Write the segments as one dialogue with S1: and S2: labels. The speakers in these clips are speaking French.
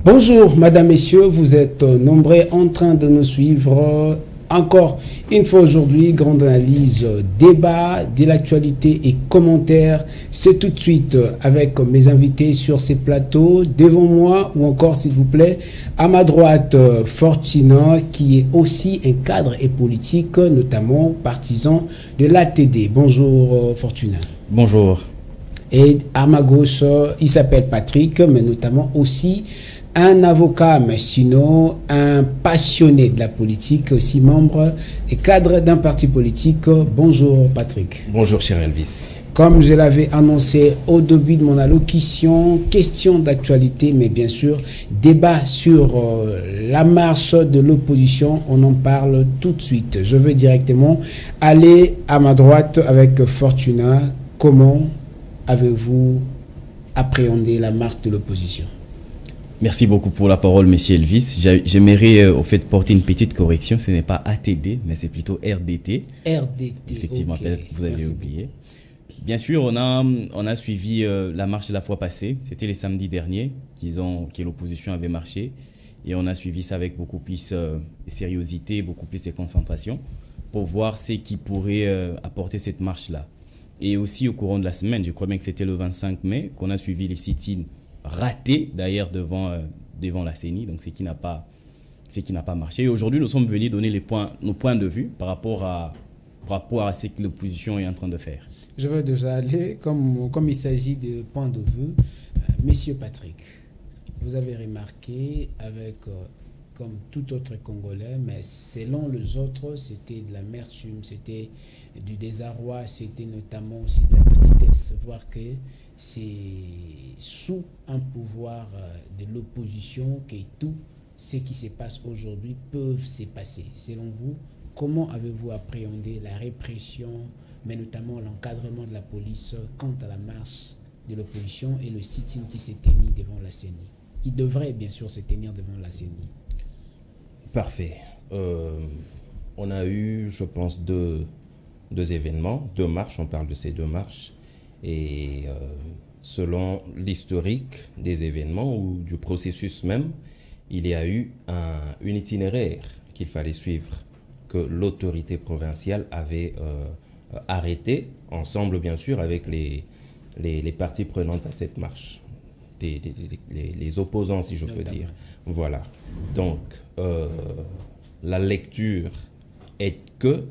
S1: Bonjour, madame, messieurs, vous êtes nombreux en train de nous suivre. Encore une fois aujourd'hui, grande analyse, débat de l'actualité et commentaires. C'est tout de suite avec mes invités sur ces plateaux. Devant moi, ou encore s'il vous plaît, à ma droite, Fortuna, qui est aussi un cadre et politique, notamment partisan de l'ATD. Bonjour Fortuna.
S2: Bonjour.
S1: Et à ma gauche, il s'appelle Patrick, mais notamment aussi un avocat, mais sinon un passionné de la politique, aussi membre et cadre d'un parti politique. Bonjour Patrick.
S2: Bonjour cher Elvis.
S1: Comme je l'avais annoncé au début de mon allocution, question d'actualité, mais bien sûr, débat sur la marche de l'opposition. On en parle tout de suite. Je vais directement aller à ma droite avec Fortuna. Comment avez-vous appréhendé la marche de l'opposition?
S2: Merci beaucoup pour la parole, monsieur Elvis. J'aimerais au fait porter une petite correction. Ce n'est pas ATD, mais c'est plutôt RDT.
S1: RDT.
S2: Effectivement,
S1: okay.
S2: Peut-être que vous avez
S1: Merci
S2: oublié.
S1: Beaucoup.
S2: Bien sûr, on a suivi la marche de la fois passée. C'était les samedis derniers que l'opposition avait marché. Et on a suivi ça avec beaucoup plus de sériosité, beaucoup plus de concentration pour voir ce qui pourrait apporter cette marche-là. Et aussi au courant de la semaine, je crois bien que c'était le 25 mai, qu'on a suivi les sit-ins ratés d'ailleurs devant la CENI, donc ce qui n'a pas marché. Et aujourd'hui, nous sommes venus donner nos points de vue par rapport à ce que l'opposition est en train de faire.
S1: Je veux déjà aller, comme il s'agit de points de vue, Monsieur Patrick, vous avez remarqué avec, comme tout autre Congolais, mais selon les autres, c'était de l'amertume, c'était du désarroi, c'était notamment aussi de la tristesse, voir que c'est sous un pouvoir de l'opposition que tout ce qui se passe aujourd'hui peut se passer. Selon vous, comment avez-vous appréhendé la répression, mais notamment l'encadrement de la police quant à la marche de l'opposition et le sit-in qui s'est tenu devant la CENI, qui devrait bien sûr se tenir devant la CENI?
S3: Parfait. On a eu, je pense, deux événements, deux marches, on parle de ces deux marches. Et selon l'historique des événements ou du processus même, il y a eu un itinéraire qu'il fallait suivre, que l'autorité provinciale avait arrêté, ensemble bien sûr avec les parties prenantes à cette marche, les opposants si je peux dire. Voilà. Donc, la lecture est que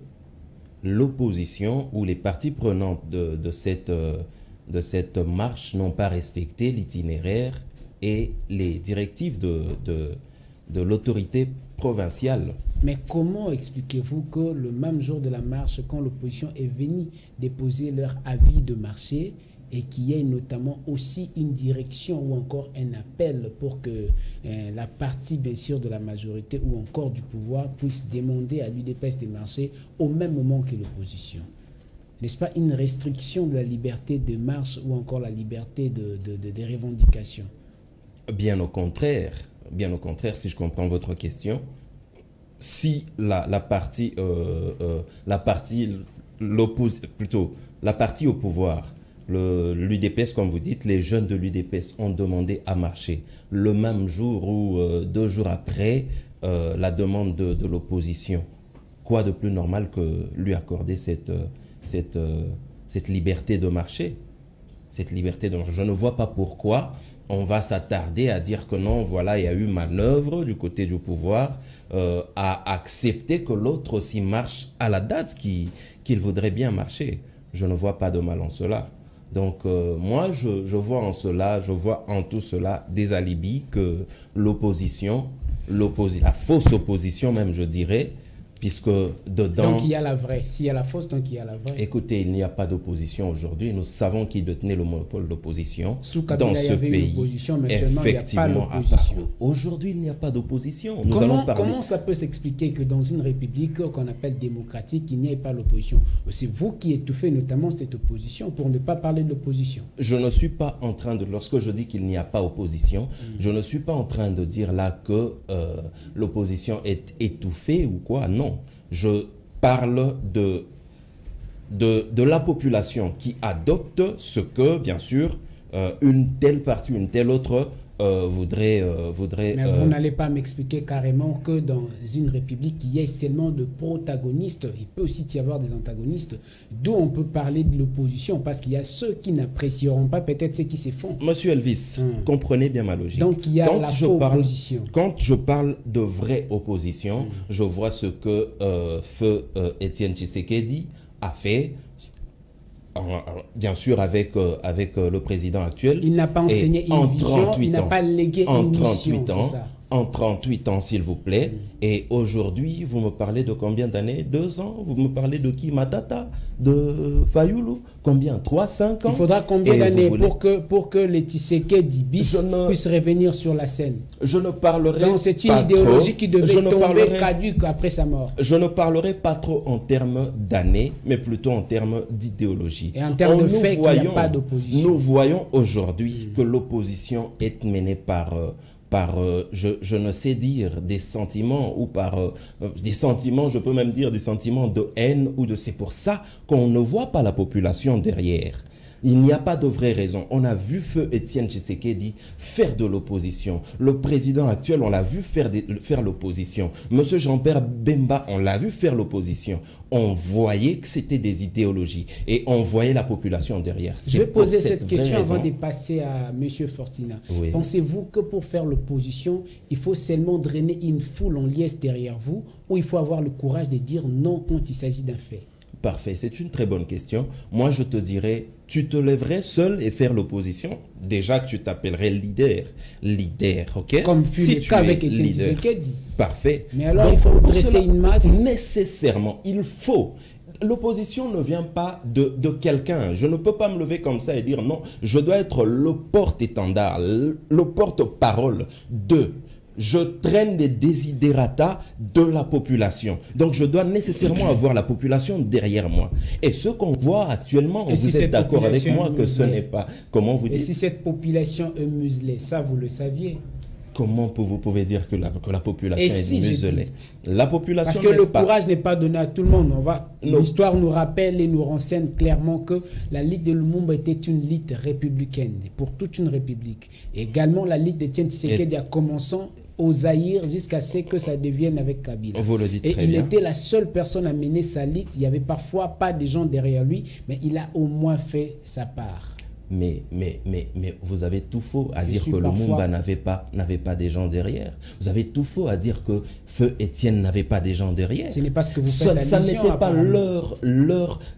S3: l'opposition ou les parties prenantes de cette marche n'ont pas respecté l'itinéraire et les directives de l'autorité provinciale.
S1: Mais comment expliquez-vous que le même jour de la marche, quand l'opposition est venue déposer leur avis de marché, et qu'il y ait notamment aussi une direction ou encore un appel pour que la partie bien sûr de la majorité ou encore du pouvoir puisse demander à l'UDPS de marcher au même moment que l'opposition? N'est-ce pas une restriction de la liberté de marche ou encore la liberté de revendication? Bien au
S3: contraire, si je comprends votre question, si la partie au pouvoir, l'UDPS, comme vous dites, les jeunes de l'UDPS ont demandé à marcher le même jour ou 2 jours après la demande de l'opposition. Quoi de plus normal que lui accorder cette liberté de marcher? Cette liberté de marcher. Je ne vois pas pourquoi on va s'attarder à dire que non, voilà, il y a eu manœuvre du côté du pouvoir à accepter que l'autre aussi marche à la date qu'il voudrait bien marcher. Je ne vois pas de mal en cela. Donc, moi, je vois en tout cela des alibis que l'opposition, la fausse opposition même, je dirais, puisque dedans...
S1: Donc, il y a la vraie. S'il y a la fausse, donc il y a la vraie.
S3: Écoutez, il n'y a pas d'opposition aujourd'hui. Nous savons qui détenait le monopole d'opposition dans ce pays. Effectivement, aujourd'hui, il n'y a pas d'opposition.
S1: Comment ça peut s'expliquer que dans une république qu'on appelle démocratique, il n'y ait pas l'opposition? C'est vous qui étouffez notamment cette opposition pour ne pas parler de l'opposition.
S3: Je ne suis pas en train de... Lorsque je dis qu'il n'y a pas opposition, je ne suis pas en train de dire là que l'opposition est étouffée ou quoi. Non. Je parle de la population qui adopte ce que, bien sûr, une telle partie, une telle autre voudrait...
S1: Mais vous n'allez pas m'expliquer carrément que dans une république, il y ait seulement de protagonistes. Il peut aussi y avoir des antagonistes. D'où on peut parler de l'opposition, parce qu'il y a ceux qui n'apprécieront pas peut-être ceux qui se font.
S3: Monsieur Elvis, comprenez bien ma logique.
S1: Donc il y a la faux opposition.
S3: Quand je parle de vraie opposition, je vois ce que feu Étienne Tshisekedi a fait. Bien sûr, avec le président actuel.
S1: Il n'a pas enseigné une vision, il n'a pas légué une mission, c'est ça.
S3: En 38 ans, s'il vous plaît. Et aujourd'hui, vous me parlez de combien d'années? 2 ans? Vous me parlez de qui? Matata? De Fayoulou? Combien? 3, 5 ans?
S1: Il faudra combien d'années pour que les Tshisekedi bis puissent revenir sur la scène?
S3: Je ne parlerai pas trop.
S1: C'est une idéologie qui devait tomber caduque après sa mort.
S3: Je ne parlerai pas trop en termes d'années, mais plutôt en termes d'idéologie.
S1: Et en termes de fait, il n'y a pas d'opposition.
S3: Nous voyons aujourd'hui que l'opposition est menée par je ne sais dire, des sentiments, ou par des sentiments, je peux même dire des sentiments de haine, ou de... C'est pour ça qu'on ne voit pas la population derrière. Il n'y a pas de vraie raison. On a vu feu Étienne Tshisekedi faire de l'opposition. Le président actuel, on l'a vu faire l'opposition. Monsieur Jean-Pierre Bemba, on l'a vu faire l'opposition. On voyait que c'était des idéologies et on voyait la population derrière.
S1: Je vais poser cette question avant de passer à Monsieur Fortina.
S3: Oui.
S1: Pensez-vous que pour faire l'opposition, il faut seulement drainer une foule en liesse derrière vous, ou il faut avoir le courage de dire non quand il s'agit d'un fait?
S3: Parfait, c'est une très bonne question. Moi, je te dirais, tu te lèverais seul et faire l'opposition. Déjà que tu t'appellerais leader. Leader, ok?
S1: Comme fut le cas avec Étienne Tshisekedi.
S3: Parfait.
S1: Mais alors, il faut dresser une masse.
S3: Nécessairement, il faut. L'opposition ne vient pas de quelqu'un. Je ne peux pas me lever comme ça et dire non. Je dois être le porte-étendard, le porte-parole de... Je traîne les désidérata de la population. Donc, je dois nécessairement avoir la population derrière moi. Et ce qu'on voit actuellement, vous êtes d'accord avec moi que ce n'est pas... Comment vous dites?
S1: Et si cette population est muselée, ça, vous le saviez?
S3: Comment vous pouvez dire que la population est muselée? La population...
S1: Parce que le courage n'est pas donné à tout le monde. L'histoire nous rappelle et nous renseigne clairement que la Ligue de Lumumba était une lutte républicaine, pour toute une république. Et également, la Ligue d'Étienne Tshisekedi a commencé au Zaïre jusqu'à ce que ça devienne avec Kabila.
S3: Vous le dites
S1: et
S3: très
S1: il
S3: bien.
S1: était la seule personne à mener sa lutte. Il n'y avait parfois pas de gens derrière lui, mais il a au moins fait sa part.
S3: Mais vous avez tout faux à dire que Lumumba n'avait pas des gens derrière. Vous avez tout faux à dire que Feu Étienne n'avait pas des gens derrière.
S1: Ce n'est pas ce que vous faites allusion,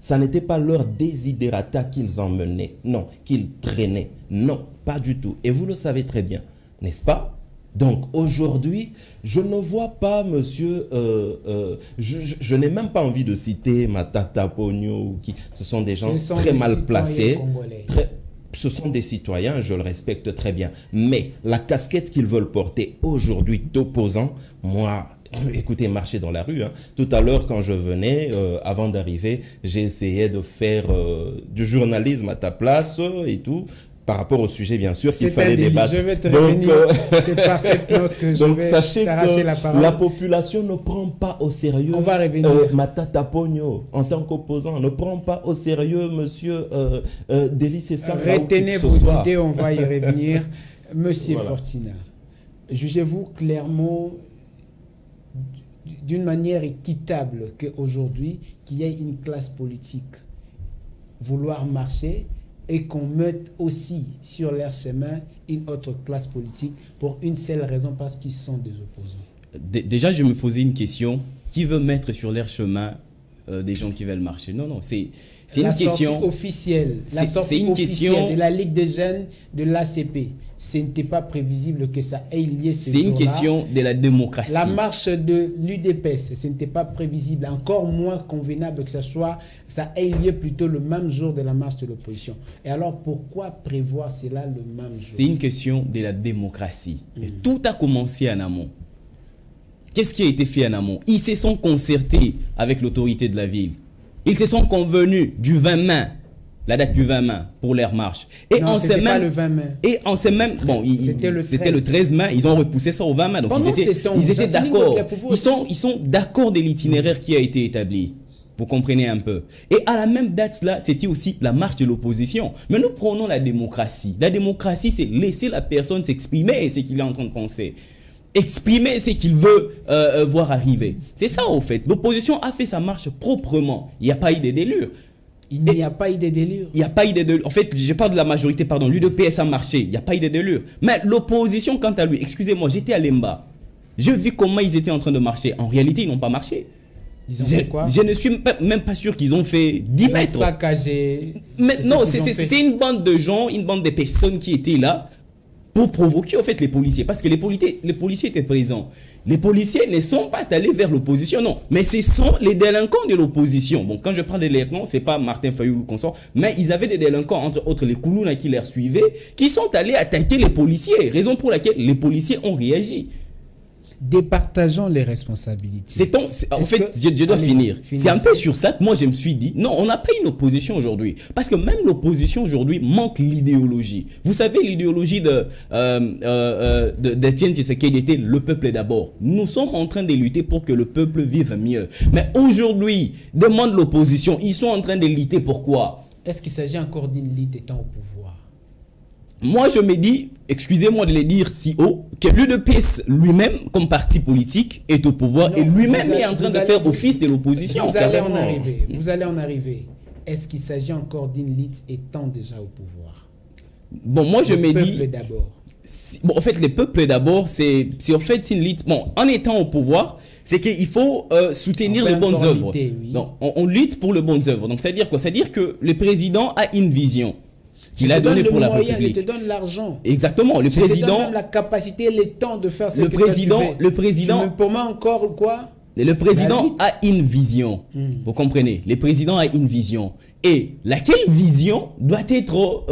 S3: ça n'était pas leur désidérata qu'ils emmenaient. Non, qu'ils traînaient. Non, pas du tout. Et vous le savez très bien, n'est-ce pas? Donc aujourd'hui, je ne vois pas, monsieur, je n'ai même pas envie de citer Matata Pogno, ce sont des gens très mal placés. Ce sont des citoyens, je le respecte très bien. Mais la casquette qu'ils veulent porter aujourd'hui d'opposants, moi, écoutez, marcher dans la rue. Hein. Tout à l'heure, quand je venais, avant d'arriver, j'ai essayé de faire du journalisme à ta place et tout. Par rapport au sujet, bien sûr, qu'il fallait débattre.
S1: Je vais te revenir. C'est par cette note que je vais t'arracher la parole.
S3: La population ne prend pas au sérieux.
S1: On va revenir.
S3: Matata Pogno, en tant qu'opposant, ne prend pas au sérieux monsieur Délis et Sandra.
S1: Retenez vos idées, on va y revenir. Monsieur Fortina, jugez-vous clairement, d'une manière équitable, qu'aujourd'hui, qu'il y ait une classe politique vouloir marcher et qu'on mette aussi sur leur chemin une autre classe politique pour une seule raison, parce qu'ils sont des opposants?
S2: Déjà, je me posais une question. Qui veut mettre sur leur chemin des gens qui veulent marcher? Non, non, c'est une question
S1: officielle. La sortie officielle de la Ligue des jeunes de l'ACP. Ce n'était pas prévisible que ça ait lieu ce jour-là.
S2: C'est une question de la démocratie.
S1: La marche de l'UDPS, ce n'était pas prévisible. Encore moins convenable que ça ait lieu plutôt le même jour de la marche de l'opposition. Et alors, pourquoi prévoir cela le même jour?
S2: C'est une question de la démocratie. Et tout a commencé en amont. Qu'est-ce qui a été fait en amont? Ils se sont concertés avec l'autorité de la ville. Ils se sont convenus du 20 mai, la date du 20 mai pour leur marche. Et
S1: non,
S2: on sait même
S1: pas le 20 mai.
S2: Et on sait même bon, c'était le 13 mai, ils ont repoussé ça au 20 mai. Donc ils étaient d'accord. Ils sont d'accord de l'itinéraire qui a été établi. Vous comprenez un peu. Et à la même date là, c'était aussi la marche de l'opposition. Mais nous prenons la démocratie. La démocratie, c'est laisser la personne s'exprimer ce qu'il est en train de penser. Exprimer ce qu'il veut voir arriver. C'est ça au fait. L'opposition a fait sa marche proprement. Il n'y a pas eu de délire.
S1: Il n'y a pas eu de délire.
S2: Il n'y a pas eu de délire. En fait, je parle de la majorité, pardon. L'UDPS a marché. Il n'y a pas eu de délire. Mais l'opposition, quant à lui, excusez-moi, j'étais à Lemba. Je vis comment ils étaient en train de marcher. En réalité, ils n'ont pas marché.
S1: Ils ont fait quoi?
S2: Je ne suis même pas sûr qu'ils ont fait 10 mètres.
S1: Ils ont saccagé.
S2: Mais non, c'est une bande de gens, une bande de personnes qui étaient là pour provoquer en fait les policiers. Parce que les policiers étaient présents. Les policiers ne sont pas allés vers l'opposition, non. Mais ce sont les délinquants de l'opposition. Bon, quand je parle de délinquants, ce n'est pas Martin Fayoulou consort, mais ils avaient des délinquants, entre autres les Koulouna qui les suivaient, qui sont allés attaquer les policiers. Raison pour laquelle les policiers ont réagi.
S1: Départageons les responsabilités.
S2: En fait, je dois finir. C'est un peu sur ça que moi je me suis dit, non, on n'a pas une opposition aujourd'hui. Parce que même l'opposition aujourd'hui manque l'idéologie. Vous savez, l'idéologie d'Étienne Tshisekedi était le peuple d'abord. Nous sommes en train de lutter pour que le peuple vive mieux. Mais aujourd'hui, demande l'opposition, ils sont en train de lutter pourquoi?
S1: Est-ce qu'il s'agit encore d'une lutte étant au pouvoir?
S2: Moi, je me dis, excusez-moi de le dire si haut, que l'UDPS lui-même, comme parti politique, est au pouvoir et lui-même est en train de faire office de l'opposition.
S1: Vous allez en arriver. Vous allez en arriver. Est-ce qu'il s'agit encore d'une lutte étant déjà au pouvoir?
S2: Bon, moi, je me dis...
S1: Le peuple d'abord.
S2: Bon, en fait, le peuple d'abord, c'est en fait une lutte... Bon, en étant au pouvoir, c'est qu'il faut soutenir les bonnes œuvres.
S1: Oui.
S2: Donc, on lutte pour les bonnes œuvres. Donc, c'est-à-dire quoi? C'est-à-dire que le président a une vision. Qu'il a donné pour la République.
S1: Il te donne l'argent.
S2: Exactement. Le président.
S1: Il te donne même la capacité, le temps de faire ce que tu
S2: fais. Le président.
S1: Pour moi encore quoi?
S2: Le président a une vision. Vous comprenez? Le président a une vision. Et laquelle vision doit être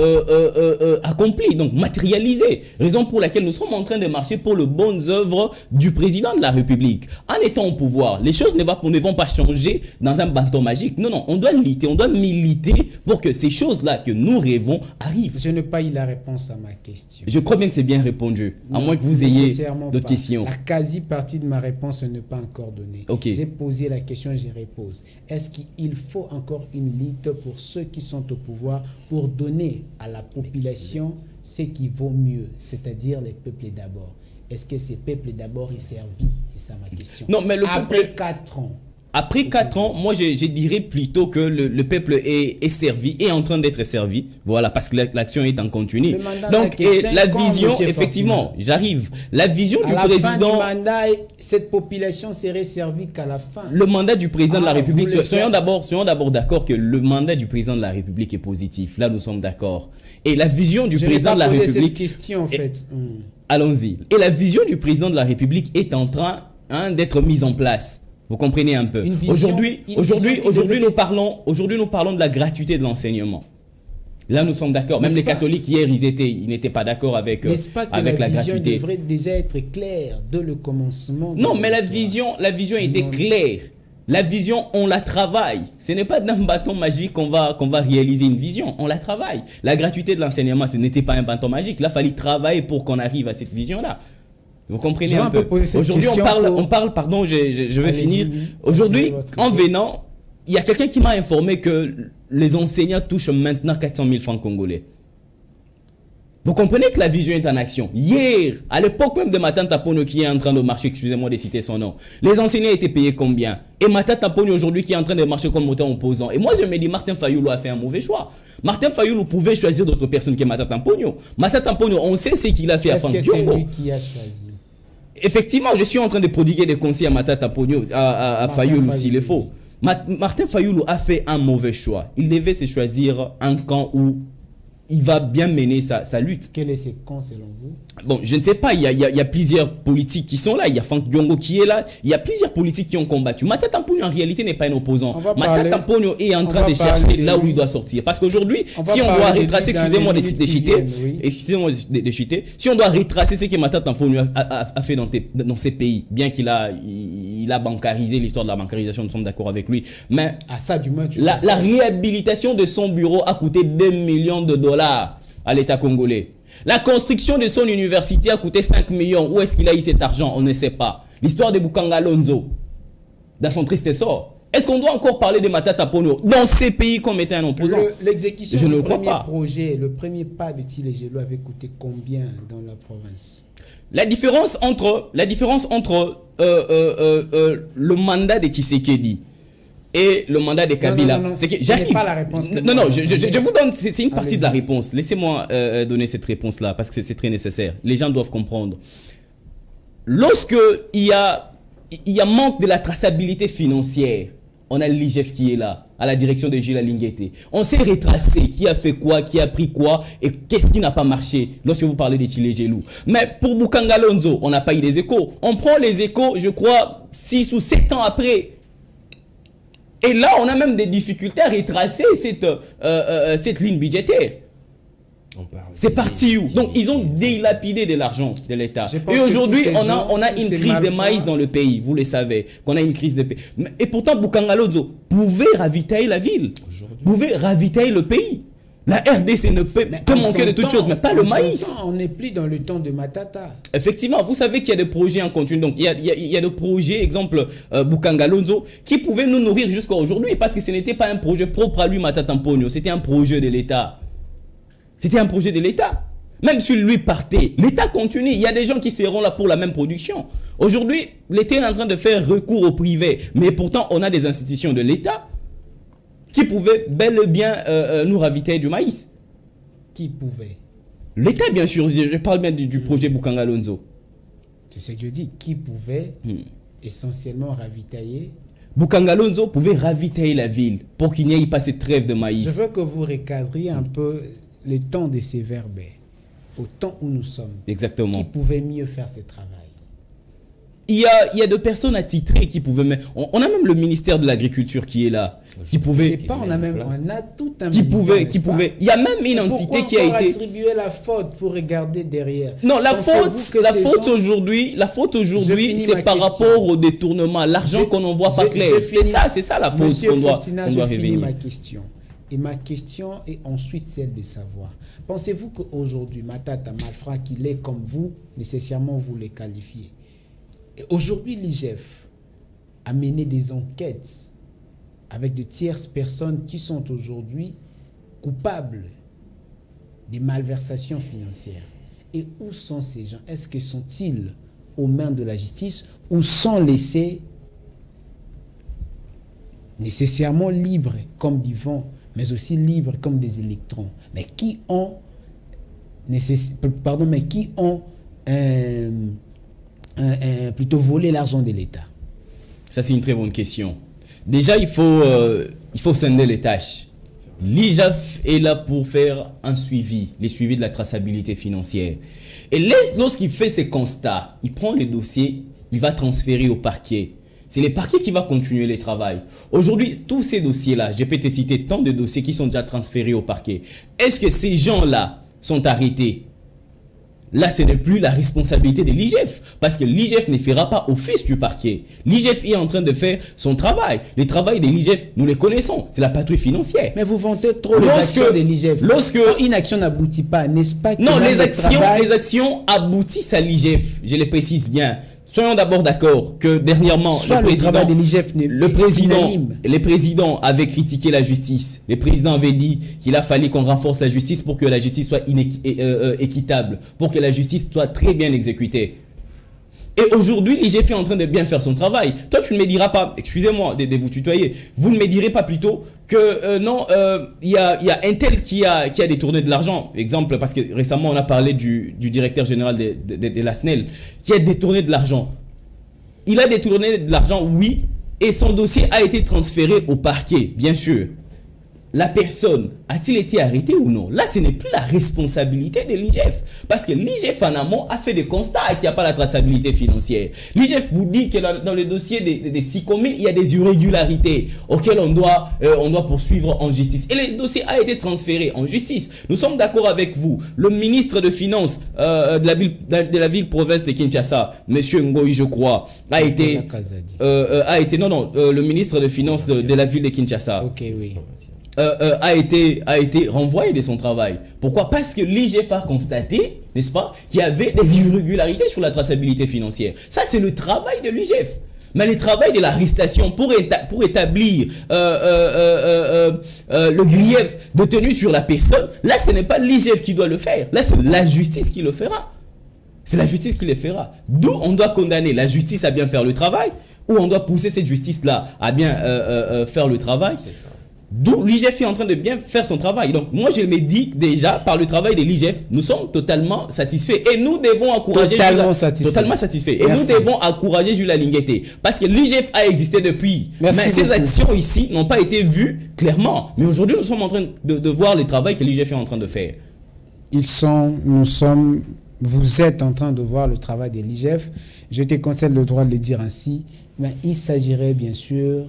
S2: accomplie, donc matérialisée. Raison pour laquelle nous sommes en train de marcher pour les bonnes œuvres du président de la République. En étant au pouvoir, les choses ne vont pas changer dans un bâton magique. Non, non, on doit lutter, on doit militer pour que ces choses-là que nous rêvons arrivent.
S1: Je n'ai pas eu la réponse à ma question.
S2: Je crois bien que c'est bien répondu, à moins que vous ayez d'autres questions.
S1: La quasi-partie de ma réponse n'est pas encore donnée.
S2: Okay.
S1: J'ai posé la question, je repose. Est-ce qu'il faut encore une lutte pour ceux qui sont au pouvoir pour donner à la population ce qui vaut mieux, c'est-à-dire les peuples d'abord? Est-ce que ces peuples d'abord y servi? C'est ça ma question.
S2: Non, mais
S1: après 4 ans.
S2: Après 4 ans, moi je dirais plutôt que le peuple est servi, est en train d'être servi. Voilà, parce que l'action est en continu. Donc, et la vision, effectivement, j'arrive. La vision du président.
S1: À la fin du mandat, cette population serait servie qu'à la fin.
S2: Le mandat du président de la République, soyons d'abord d'accord que le mandat du président de la République est positif. Là, nous sommes d'accord. Et la vision du président de la République.
S1: Cette question, en fait.
S2: Allons-y. Et la vision du président de la République est en train d'être mise en place. Vous comprenez un peu. Aujourd'hui, nous parlons de la gratuité de l'enseignement. Là, nous sommes d'accord. Même les catholiques, hier, ils n'étaient pas d'accord avec la gratuité.
S1: La vision devrait déjà être claire dès le commencement.
S2: Non, mais la vision était claire. La vision, on la travaille. Ce n'est pas d'un bâton magique qu'on va réaliser une vision. On la travaille. La gratuité de l'enseignement, ce n'était pas un bâton magique. Là, il fallait travailler pour qu'on arrive à cette vision-là. Vous comprenez un peu. Aujourd'hui, on parle, pardon, je vais finir. Aujourd'hui, en venant, il y a quelqu'un qui m'a informé que les enseignants touchent maintenant 400 000 francs congolais. Vous comprenez que la vision est en action. Hier, à l'époque même de Matata Tamponyo qui est en train de marcher, excusez-moi de citer son nom, les enseignants étaient payés combien? Et Matata Tamponyo aujourd'hui qui est en train de marcher comme moteur opposant. Et moi je me dis, Martin Fayoulou a fait un mauvais choix. Martin Fayoulou pouvait choisir d'autres personnes que Matata Tamponyo. Matata Tamponyo, on sait ce qu'il a fait à Franck Diongo.
S1: Est-ce que c'est lui qui a choisi?
S2: Effectivement, je suis en train de prodiguer des conseils à Matata Tamponyo, à Fayoulou s'il est faux. Martin Fayoulou a fait un mauvais choix. Il devait se choisir un camp où il va bien mener sa lutte.
S1: Quel est ce camp selon vous?
S2: Bon, je ne sais pas, il y a plusieurs politiques qui sont là. Il y a Franck Diongo qui est là. Il y a plusieurs politiques qui ont combattu. Matata Tamponyo en réalité n'est pas un opposant. Matata Tamponyo est en train de chercher là où il doit sortir. Parce qu'aujourd'hui, si on doit retracer, excusez-moi de chuter, si on doit retracer ce que Matata Tamponyo a fait dans ces pays, bien qu'il a bancarisé l'histoire de la bancarisation, nous sommes d'accord avec lui. Mais la réhabilitation de son bureau a coûté 2 millions de dollars à l'État congolais. La construction de son université a coûté 5 millions. Où est-ce qu'il a eu cet argent? On ne sait pas. L'histoire de Bukanga Alonso, dans son triste sort. Est-ce qu'on doit encore parler de Matata Ponyo dans ces pays comme étant un opposant?
S1: L'exécution
S2: Je ne
S1: du
S2: le crois
S1: premier
S2: pas.
S1: projet, le premier pas de Tilejelo avait coûté combien dans la province?
S2: La différence entre le mandat de Tshisekedi et le mandat de Kabila, c'est que j'arrive.
S1: Pas la réponse.
S2: Non, je vous donne, c'est une partie de la réponse. Laissez-moi donner cette réponse-là parce que c'est très nécessaire. Les gens doivent comprendre. Lorsque il y a manque de la traçabilité financière, on a l'IGF qui est là, à la direction de Gilles Lingueté. On sait retracer qui a fait quoi, qui a pris quoi et qu'est-ce qui n'a pas marché lorsque vous parlez de Tilejelo. Mais pour Bukanga Lonzo, on n'a pas eu les échos. On prend les échos, je crois, 6 ou 7 ans après. Et là, on a même des difficultés à retracer cette ligne budgétaire. C'est parti où? Donc, ils ont dilapidé de l'argent de l'État. Et aujourd'hui, on a une crise de maïs dans le pays. Vous le savez, qu'on a une crise de pays. Et pourtant, Bukanga Lonzo pouvait ravitailler la ville. Pouvait ravitailler le pays. La RDC ne peut manquer de toutes choses, mais pas le maïs.
S1: On n'est plus dans le temps de Matata.
S2: Effectivement, vous savez qu'il y a des projets en continu. Donc, il y a des projets, exemple, Bukanga Lonzo, qui pouvaient nous nourrir jusqu'à aujourd'hui. Parce que ce n'était pas un projet propre à lui, Matata Ponyo. C'était un projet de l'État. C'était un projet de l'État. Même si lui partait, l'État continue. Il y a des gens qui seront là pour la même production. Aujourd'hui, l'État est en train de faire recours au privé. Mais pourtant, on a des institutions de l'État qui pouvaient bel et bien nous ravitailler du maïs.
S1: Qui pouvait?
S2: L'État, bien sûr. Je parle bien du projet Bukanga Lonzo.
S1: C'est ce que je dis. Qui pouvait essentiellement ravitailler?
S2: Bukanga Lonzo pouvait ravitailler la ville pour qu'il n'y ait pas cette trêve de maïs.
S1: Je veux que vous recadriez un peu le temps de ces verbes, au temps où nous sommes.
S2: Exactement.
S1: Qui pouvait mieux faire ce travail?
S2: Il y a des personnes attitrées qui pouvaient... On a même le ministère de l'Agriculture qui est là. Qui pouvait...
S1: C'est pas, on a tout un
S2: qui
S1: ministère,
S2: pouvait... Il y a même une entité qui a été...
S1: attribuer la faute pour regarder derrière?
S2: Non, la faute aujourd'hui, c'est par rapport au détournement, l'argent qu'on n'envoie pas clair. C'est ça la faute qu'on doit révéler.
S1: Ma question. Et ma question est ensuite celle de savoir. Pensez-vous qu'aujourd'hui, Matata, malfrat qu'il est comme vous, nécessairement vous les qualifiez. Et aujourd'hui, l'IGF a mené des enquêtes avec de tierces personnes qui sont aujourd'hui coupables des malversations financières. Et où sont ces gens? Est-ce que sont-ils aux mains de la justice ou sont laissés nécessairement libres comme du vent, mais aussi libres comme des électrons, mais qui ont plutôt volé l'argent de l'État?
S2: Ça, c'est une très bonne question. Déjà, il faut scinder les tâches. L'IGF est là pour faire un suivi, les suivis de la traçabilité financière. Et lorsqu'il fait ces constats, il prend les dossiers, il va transférer au parquet. C'est le parquet qui va continuer le travail. Aujourd'hui, tous ces dossiers-là, je peux te citer tant de dossiers qui sont déjà transférés au parquet. Est-ce que ces gens-là sont arrêtés? Là, ce n'est plus la responsabilité de l'IGF, parce que l'IGF ne fera pas office du parquet. L'IGF est en train de faire son travail. Le travail de l'IGF, nous le connaissons, c'est la patrouille financière.
S1: Mais vous vantez trop les actions de l'IGF. Quand une action n'aboutit pas, n'est-ce pas que
S2: non, les actions aboutissent à l'IGF, je le précise bien. Soyons d'abord d'accord que dernièrement, le président avait critiqué la justice. Le président avait dit qu'il a fallu qu'on renforce la justice pour que la justice soit équitable, pour que la justice soit très bien exécutée. Et aujourd'hui, l'IGF est en train de bien faire son travail. Toi, tu ne me diras pas, excusez-moi de vous tutoyer, vous ne me direz pas plutôt que non, il y a un tel qui a détourné de l'argent. Exemple, parce que récemment, on a parlé du directeur général de la SNEL, qui a détourné de l'argent. Il a détourné de l'argent, oui, et son dossier a été transféré au parquet, bien sûr. La personne a-t-il été arrêtée ou non? Là, ce n'est plus la responsabilité de l'IGF. Parce que l'IGF en amont a fait des constats qu'il n'y a pas la traçabilité financière. L'IGF vous dit que dans le dossier des 6 communes, il y a des irrégularités auxquelles on doit poursuivre en justice. Et le dossier a été transféré en justice. Nous sommes d'accord avec vous. Le ministre de Finances de la ville-province de Kinshasa, M. Ngoï, je crois, le ministre de Finances de la ville de Kinshasa.
S1: Ok, oui.
S2: A été renvoyé de son travail. Pourquoi? Parce que l'IGF a constaté, n'est-ce pas, qu'il y avait des irrégularités sur la traçabilité financière. Ça, c'est le travail de l'IGF. Mais le travail de l'arrestation pour établir le grief de tenue sur la personne, là, ce n'est pas l'IGF qui doit le faire. Là, c'est la justice qui le fera. C'est la justice qui le fera. D'où on doit condamner la justice à bien faire le travail, ou on doit pousser cette justice-là à bien faire le travail. C'est ça. D'où l'IGF est en train de bien faire son travail. Donc, moi, je me dis déjà, par le travail de l'IGF, nous sommes totalement satisfaits. Et nous devons encourager... Totalement satisfaits. Et nous devons encourager Julia Lingueté. Parce que l'IGF a existé depuis.
S1: Merci
S2: mais
S1: beaucoup.
S2: Ces actions ici n'ont pas été vues clairement. Mais aujourd'hui, nous sommes en train de voir le travail que l'IGF est en train de faire.
S1: Vous êtes en train de voir le travail de l'IGF. Je te concède le droit de le dire ainsi. Mais il s'agirait bien sûr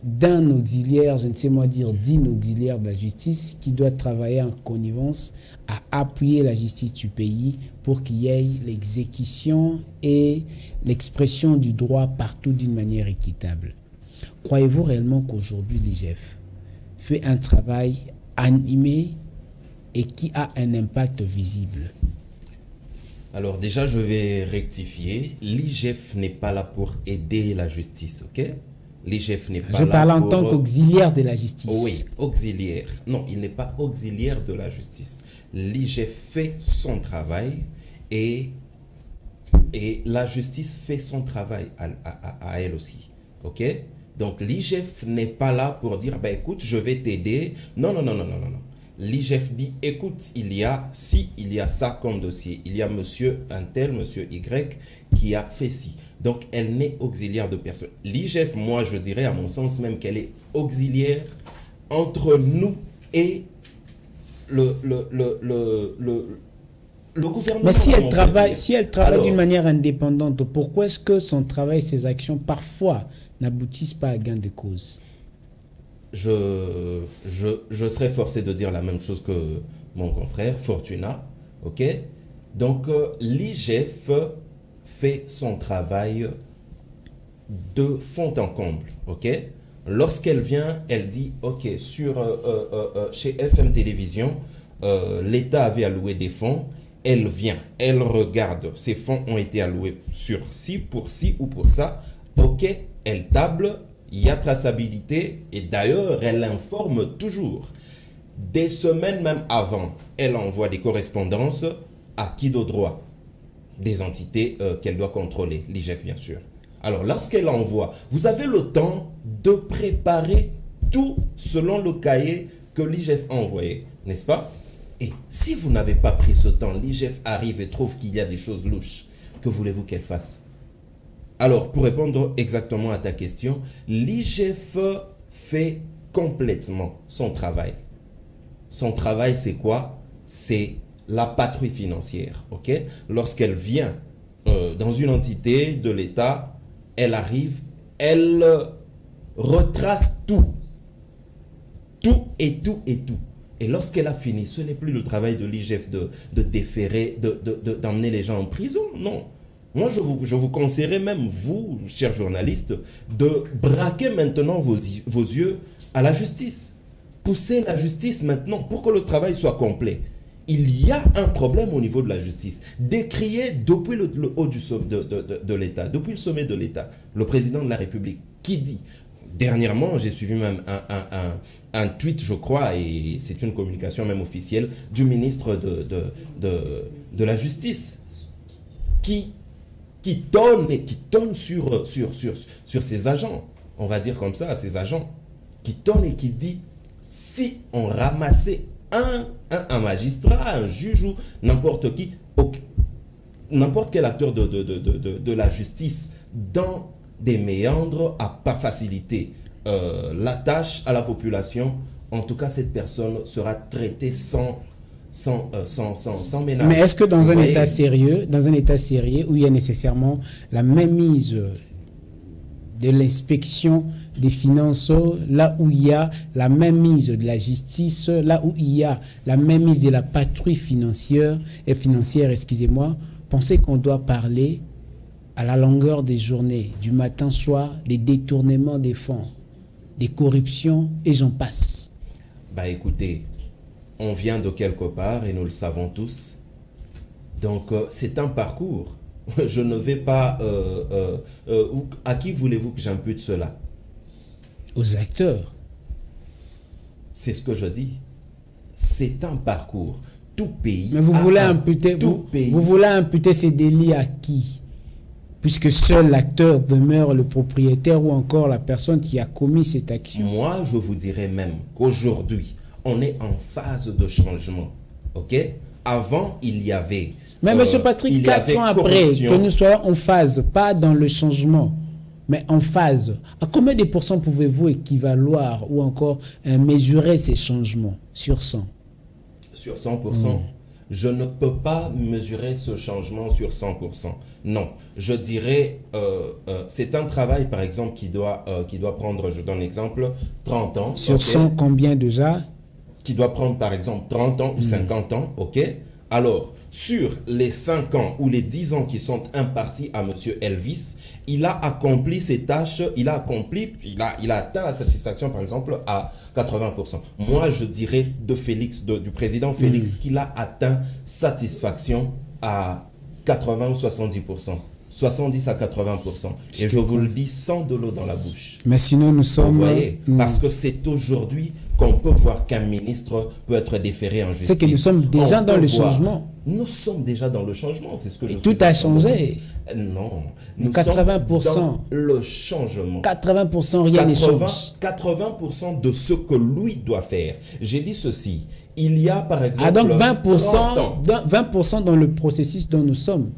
S1: d'un auxiliaire, je ne sais moi dire d'une auxiliaire de la justice qui doit travailler en connivence à appuyer la justice du pays pour qu'il y ait l'exécution et l'expression du droit partout d'une manière équitable. Croyez-vous réellement qu'aujourd'hui l'IGF fait un travail animé et qui a un impact visible?
S3: Alors déjà, je vais rectifier. L'IGF n'est pas là pour aider la justice, ok? L'IGF n'est pas là pour...
S1: Je parle en tant qu'auxiliaire de la justice.
S3: Oui, auxiliaire. Non, il n'est pas auxiliaire de la justice. L'IGF fait son travail et la justice fait son travail à elle aussi, ok? Donc l'IGF n'est pas là pour dire, ben écoute, je vais t'aider. Non, non, non, non, non, non, non. L'IGF dit, écoute, il y a ça comme dossier. Il y a monsieur un tel, monsieur Y, qui a fait ci. Donc, elle n'est auxiliaire de personne. L'IGF, moi, je dirais, à mon sens même, qu'elle est auxiliaire entre nous et le gouvernement.
S1: Mais si elle travaille d'une manière indépendante, pourquoi est-ce que son travail, ses actions, parfois, n'aboutissent pas à gain de cause?
S3: Je serais forcé de dire la même chose que mon confrère, Fortuna, ok? Donc, l'IGF fait son travail de fond en comble, ok? Lorsqu'elle vient, elle dit, ok, chez FM Télévision, l'État avait alloué des fonds, elle vient, elle regarde, ces fonds ont été alloués sur pour ci ou pour ça, ok, elle table, il y a traçabilité et d'ailleurs, elle informe toujours. Des semaines même avant, elle envoie des correspondances à qui de droit? Des entités qu'elle doit contrôler, l'IGF bien sûr. Alors, lorsqu'elle envoie, vous avez le temps de préparer tout selon le cahier que l'IGF a envoyé, n'est-ce pas? Et si vous n'avez pas pris ce temps, l'IGF arrive et trouve qu'il y a des choses louches. Que voulez-vous qu'elle fasse? Alors, pour répondre exactement à ta question, l'IGF fait complètement son travail. Son travail, c'est quoi? C'est la patrouille financière, ok? Lorsqu'elle vient dans une entité de l'État, elle arrive, elle retrace tout. Tout et tout et tout. Et lorsqu'elle a fini, ce n'est plus le travail de l'IGF de déférer, d'emmener les gens en prison, non. Moi, je vous conseillerais même, vous, chers journalistes, de braquer maintenant vos yeux à la justice. Poussez la justice maintenant pour que le travail soit complet. Il y a un problème au niveau de la justice. Décrié depuis le haut de l'État, depuis le sommet de l'État, le président de la République, qui dit, dernièrement, j'ai suivi même un tweet, je crois, et c'est une communication même officielle, du ministre de la Justice, qui tonne sur ses agents, on va dire comme ça, ses agents, qui tonne et qui dit, si on ramassait un magistrat, un juge ou n'importe qui, n'importe quel acteur de la justice dans des méandres à pas faciliter la tâche à la population, en tout cas cette personne sera traitée sans ménage.
S1: Mais est-ce que dans un état sérieux, où il y a nécessairement la mainmise de l'inspection des finances, là où il y a la mainmise de la justice, là où il y a la mainmise de la patrouille financière, excusez-moi, pensez qu'on doit parler à la longueur des journées, du matin au soir, des détournements des fonds, des corruptions et j'en passe?
S3: Bah écoutez, on vient de quelque part et nous le savons tous. Donc c'est un parcours. Je ne vais pas... à qui voulez-vous que j'impute cela?
S1: Aux acteurs.
S3: C'est ce que je dis. C'est un parcours. Tout pays...
S1: Mais vous voulez imputer, vous voulez imputer ces délits à qui? Puisque seul l'acteur demeure le propriétaire ou encore la personne qui a commis cette action.
S3: Moi, je vous dirais même qu'aujourd'hui, on est en phase de changement. OK? Avant, il y avait...
S1: Mais M. Patrick, 4 ans après, que nous soyons en phase, pas dans le changement, mais en phase, à combien de pourcents pouvez-vous équivaloir ou encore mesurer ces changements sur 100?
S3: Sur 100%. Je ne peux pas mesurer ce changement sur 100%. Non, je dirais, c'est un travail, par exemple, qui doit prendre, je donne l'exemple, 30 ans.
S1: Sur 100, combien déjà?
S3: Qui doit prendre, par exemple, 30 ans ou 50 ans, OK? Alors, sur les 5 ans ou les 10 ans qui sont impartis à M. Elvis, il a accompli ses tâches, il a atteint la satisfaction, par exemple, à 80%. Moi, je dirais de Félix, du président Félix, qu'il a atteint satisfaction à 80 ou 70%. 70 à 80%. Et je vous le dis sans de l'eau dans la bouche.
S1: Mais sinon, nous sommes...
S3: Vous voyez, parce que c'est aujourd'hui qu'on peut voir qu'un ministre peut être déféré en justice.
S1: C'est que nous sommes déjà dans le changement.
S3: Nous sommes déjà dans le changement, c'est ce que je
S1: Tout a changé.
S3: Non, nous
S1: 80%.
S3: sommes dans le changement.
S1: 80%, rien ne change.
S3: 80% de ce que lui doit faire. J'ai dit ceci, il y a par exemple...
S1: Ah donc 20% dans le processus dont nous sommes.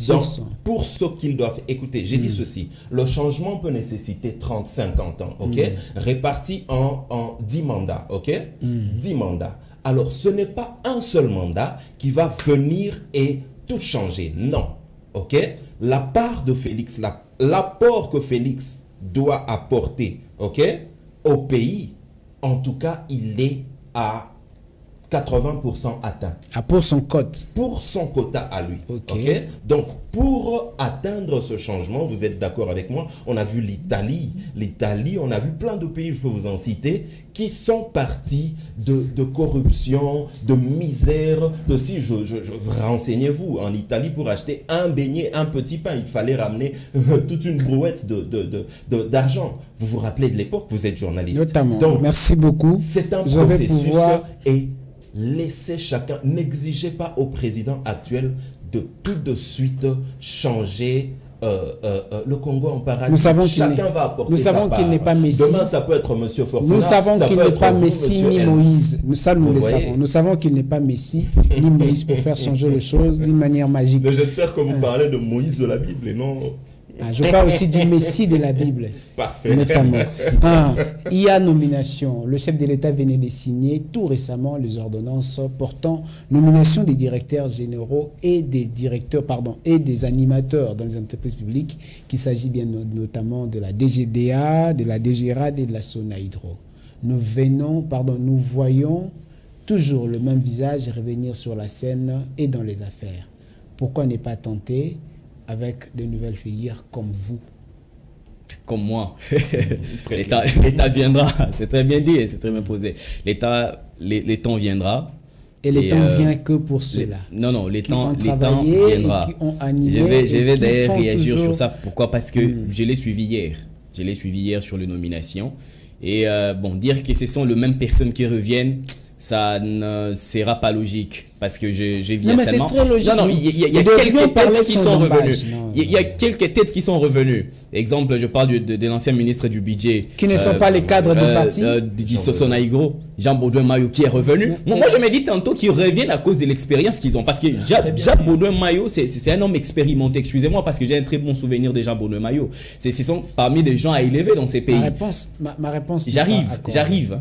S3: Donc, pour ce qu'il doit faire, écoutez, j'ai dit ceci, le changement peut nécessiter 30-50 ans, ok? Répartis en 10 mandats, ok? 10 mandats. Alors, ce n'est pas un seul mandat qui va venir et tout changer, non, ok? La part de Félix, l'apport que Félix doit apporter, ok? Au pays, en tout cas, il est à 80% atteint.
S1: Ah, pour son quota.
S3: Pour son quota à lui.
S1: Ok.
S3: Okay? Donc, pour atteindre ce changement, vous êtes d'accord avec moi, on a vu l'Italie, on a vu plein de pays, je peux vous en citer, qui sont partis de corruption, de misère, de si, renseignez-vous, en Italie, pour acheter un beignet, un petit pain, il fallait ramener toute une brouette d'argent. Vous vous rappelez de l'époque, vous êtes journaliste.
S1: Notamment.
S3: Donc,
S1: merci beaucoup.
S3: C'est un processus et laissez chacun, n'exigez pas au président actuel de tout de suite changer le Congo en paradis.
S1: Nous savons
S3: chacun va apporter
S1: nous savons qu'il n'est pas Messie.
S3: Demain, ça peut être M. Fortuna.
S1: Nous savons qu'il n'est pas
S3: vous,
S1: Messie ni Moïse. Nous le savons. Nous savons qu'il n'est pas Messie ni Moïse pour faire changer les choses d'une manière magique.
S3: J'espère que vous parlez de Moïse de la Bible et non...
S1: Je parle aussi du Messie de la Bible.
S3: Parfait.
S1: Notamment. Il y a nomination. Le chef de l'État venait de signer tout récemment les ordonnances portant nomination des directeurs généraux et des directeurs, et des animateurs dans les entreprises publiques, qu'il s'agit bien notamment de la DGDA, de la DGRAD et de la Sonahydro. Nous voyons toujours le même visage revenir sur la scène et dans les affaires. Pourquoi ne pas tenter avec de nouvelles figures comme vous?
S2: Comme moi. L'État viendra. C'est très bien dit et c'est très bien posé. Le temps viendra.
S1: Et le temps vient que pour ceux-là.
S2: Non, le temps viendra. Je vais d'ailleurs réagir sur ça. Pourquoi? Parce que je l'ai suivi hier. Je l'ai suivi hier sur le nomination. Et dire que ce sont les mêmes personnes qui reviennent, ça ne sera pas logique. Parce que je viens seulement...
S1: Très logique.
S2: Non, il y a quelques têtes qui sont revenues. Il y a quelques têtes qui sont revenues. Exemple, je parle de l'ancien ministre du budget.
S1: Qui ne sont pas les cadres du parti.
S2: Sonahydro, Jean Baudouin-Maillot qui est revenu. Moi, je me dis tantôt qu'ils reviennent à cause de l'expérience qu'ils ont. Parce que Jean Baudouin-Maillot, c'est un homme expérimenté. Excusez-moi, parce que j'ai un très bon souvenir de Jean Baudouin-Maillot. Ce sont parmi des gens à élever dans ces pays.
S1: Ma réponse.
S2: J'arrive.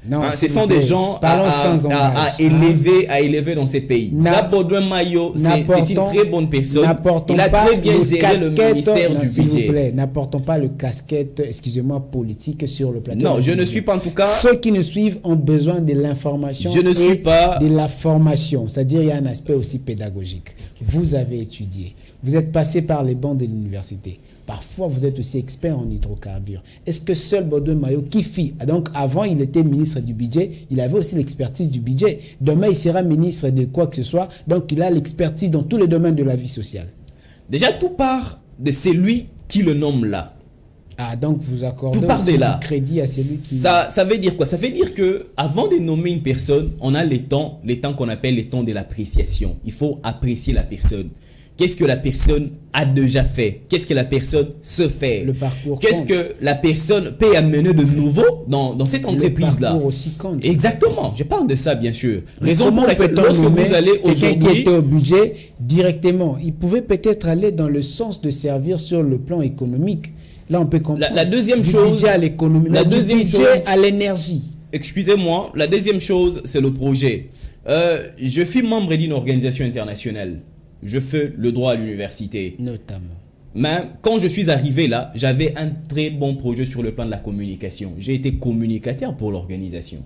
S1: Non,
S2: ce sont des gens à élever dans ces pays. Jean Baudouin-Maillot, c'est une très bonne personne. Il a très bien géré le ministère du budget.
S1: N'apportons pas le casquette, excusez-moi, politique sur le plateau.
S2: Non, je ne suis pas en tout cas...
S1: Ceux qui nous suivent ont besoin de l'information
S2: et
S1: de la formation. C'est-à-dire, il y a un aspect aussi pédagogique. Vous avez étudié. Vous êtes passé par les bancs de l'université. Parfois, vous êtes aussi expert en hydrocarbures. Est-ce que seul Baudouin-Maillot qui fit, donc avant il était ministre du budget, il avait aussi l'expertise du budget. Demain, il sera ministre de quoi que ce soit, donc il a l'expertise dans tous les domaines de la vie sociale.
S2: Déjà, tout part de celui qui le nomme là.
S1: Ah, donc vous accordez
S2: Tout part de là.
S1: du crédit à celui qui...
S2: Ça veut dire quoi? Ça veut dire que avant de nommer une personne, on a les temps qu'on appelle les temps de l'appréciation. Il faut apprécier la personne. Qu'est-ce que la personne a déjà fait? Qu'est-ce que la personne se fait?
S1: Le parcours
S2: Qu'est-ce
S1: compte.
S2: que la personne peut amener de nouveau dans cette entreprise-là?
S1: Le parcours aussi compte.
S2: Exactement. Je parle de ça, bien sûr.
S1: Mais
S2: Raison pour laquelle, lorsque vous allez
S1: quelqu'un qui
S2: aujourd'hui...
S1: était au budget directement, il pouvait peut-être aller dans le sens de servir sur le plan économique. Là, on peut comprendre.
S2: La deuxième
S1: du
S2: chose...
S1: budget à l'économie,
S2: La
S1: du
S2: deuxième
S1: budget
S2: chose...
S1: à l'énergie.
S2: Excusez-moi, la deuxième chose, c'est le projet. Je suis membre d'une organisation internationale. Je fais le droit à l'université.
S1: Notamment.
S2: Mais quand je suis arrivé là, j'avais un très bon projet sur le plan de la communication. J'ai été communicateur pour l'organisation.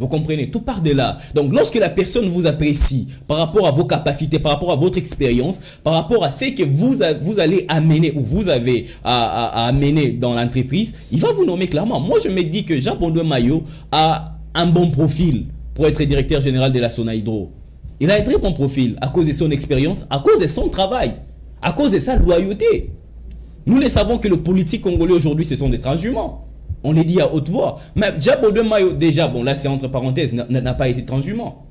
S2: Vous comprenez? Tout part de là. Donc, lorsque la personne vous apprécie par rapport à vos capacités, par rapport à votre expérience, par rapport à ce que vous allez amener ou vous avez à amener dans l'entreprise, il va vous nommer clairement. Moi, je me dis que Jean-Bondouin Mayo a un bon profil pour être directeur général de la Sonaïdro. Il a un très bon profil à cause de son expérience, à cause de son travail, à cause de sa loyauté. Nous le savons que le politique congolais aujourd'hui, ce sont des transhumants. On les dit à haute voix. Mais Jean-Bondouin Mayo, déjà, bon là c'est entre parenthèses, n'a pas été transhumant.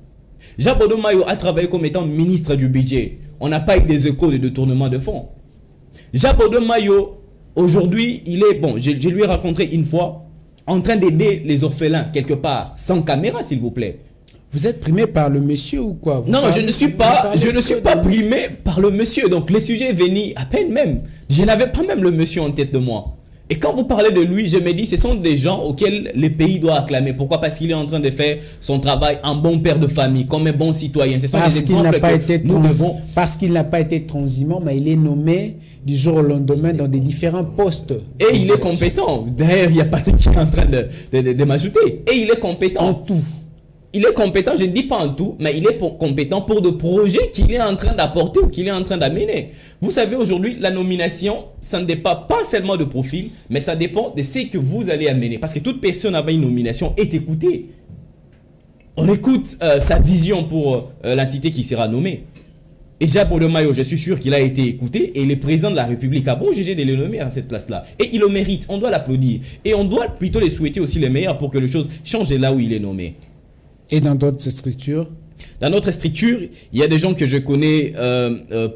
S2: Jean-Bondouin Mayo a travaillé comme étant ministre du budget. On n'a pas eu des échos de détournement de fonds. Jean-Bondouin Mayo, aujourd'hui, il est, bon, je lui ai rencontré une fois, en train d'aider les orphelins quelque part, sans caméra s'il vous plaît.
S1: Vous êtes primé par le monsieur ou quoi?
S2: Non, je ne suis pas primé par le monsieur. Donc, le sujet est venu à peine même. Je n'avais pas même le monsieur en tête de moi. Et quand vous parlez de lui, je me dis, ce sont des gens auxquels le pays doit acclamer. Pourquoi? Parce qu'il est en train de faire son travail en bon père de famille, comme un bon citoyen. Ce sont des exemples que nous devons...
S1: Parce qu'il n'a pas été transhumant, mais il est nommé du jour au lendemain dans des différents postes.
S2: Et il est compétent. D'ailleurs, il y a Patrick qui est en train de m'ajouter. Et il est compétent.
S1: En tout.
S2: Il est compétent, je ne dis pas en tout, mais il est compétent pour des projets qu'il est en train d'apporter ou qu'il est en train d'amener. Vous savez, aujourd'hui, la nomination, ça ne dépend pas seulement de profil, mais ça dépend de ce que vous allez amener. Parce que toute personne avant une nomination est écoutée. On écoute sa vision pour l'entité qui sera nommée. Et Jean-Bondouin Mayo, je suis sûr qu'il a été écouté et le président de la République a bon jugé de le nommer à cette place-là. Et il le mérite, on doit l'applaudir. Et on doit plutôt les souhaiter aussi les meilleurs pour que les choses changent là où il est nommé.
S1: Et dans d'autres structures?
S2: Dans notre structure, il y a des gens que je connais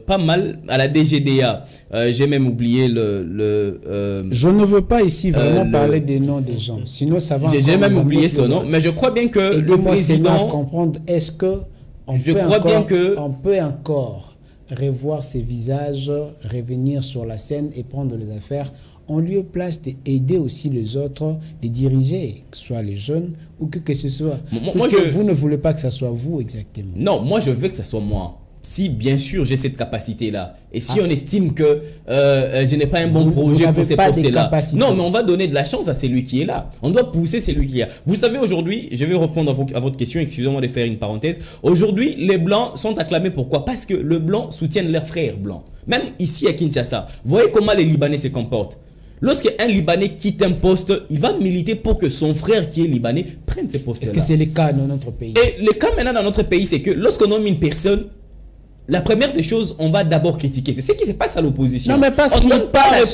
S2: pas mal à la DGDA. J'ai même oublié
S1: Je ne veux pas ici vraiment parler des noms des gens. Sinon, ça va.
S2: J'ai même oublié son nom, mais je crois bien que le président...
S1: comprendre, est-ce que on peut encore revoir ses visages, revenir sur la scène et prendre les affaires en lieu place d'aider aussi les autres, de diriger, que ce soit les jeunes ou que ce soit. Parce que vous ne voulez pas que ce soit vous exactement.
S2: Non, moi je veux que ce soit moi. Si bien sûr j'ai cette capacité-là. Et si on estime que je n'ai pas un bon projet pour ces postes-là. Non, mais on va donner de la chance à celui qui est là. On doit pousser celui qui est là. Vous savez aujourd'hui, je vais répondre à votre question, excusez-moi de faire une parenthèse. Aujourd'hui, les Blancs sont acclamés. Pourquoi? Parce que les Blancs soutiennent leurs frères Blancs. Même ici à Kinshasa. Vous voyez comment les Libanais se comportent. Lorsqu'un Libanais quitte un poste, il va militer pour que son frère qui est Libanais prenne ces postes-là.
S1: Est-ce que c'est le cas dans notre pays?
S2: Et le cas maintenant dans notre pays, c'est que lorsqu'on nomme une personne, la première des choses, on va d'abord critiquer. C'est ce qui se passe à l'opposition.
S1: Non, mais parce qu'il donne pas la chance.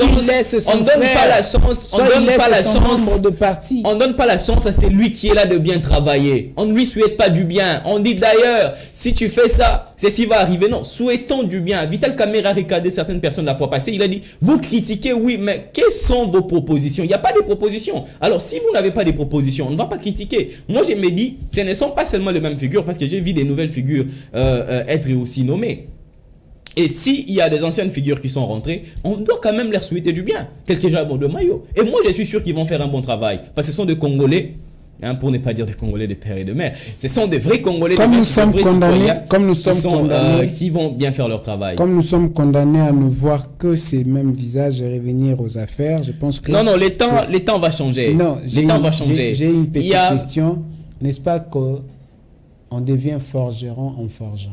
S1: On donne pas la chance. On donne pas la chance. On donne pas la chance à celui qui est là de bien travailler. On ne lui souhaite pas du bien. On dit d'ailleurs, si tu fais ça, c'est ce qui va arriver. Non, souhaitons du bien. Vital Kamerhe a regardé certaines personnes la fois passée. Il a dit, vous critiquez, oui, mais quelles sont vos propositions? Il n'y a pas de propositions. Alors, si vous n'avez pas de propositions, on ne va pas critiquer. Moi, je me dis, ce ne sont pas seulement les mêmes figures, parce que j'ai vu des nouvelles figures être aussi nommées. Et s'il y a des anciennes figures qui sont rentrées, on doit quand même leur souhaiter du bien, tel que Jean-Bondouin Mayo. Et moi, je suis sûr qu'ils vont faire un bon travail, parce que ce sont des Congolais, hein, pour ne pas dire des Congolais de père et de mère, ce sont des vrais Congolais, comme nous sommes condamnés,
S2: qui vont bien faire leur travail.
S1: Comme nous sommes condamnés à ne voir que ces mêmes visages revenir aux affaires, je pense que...
S2: Non, les temps va changer. Non, les temps va changer.
S1: J'ai une petite question. N'est-ce pas qu'on devient forgeron en forgeant?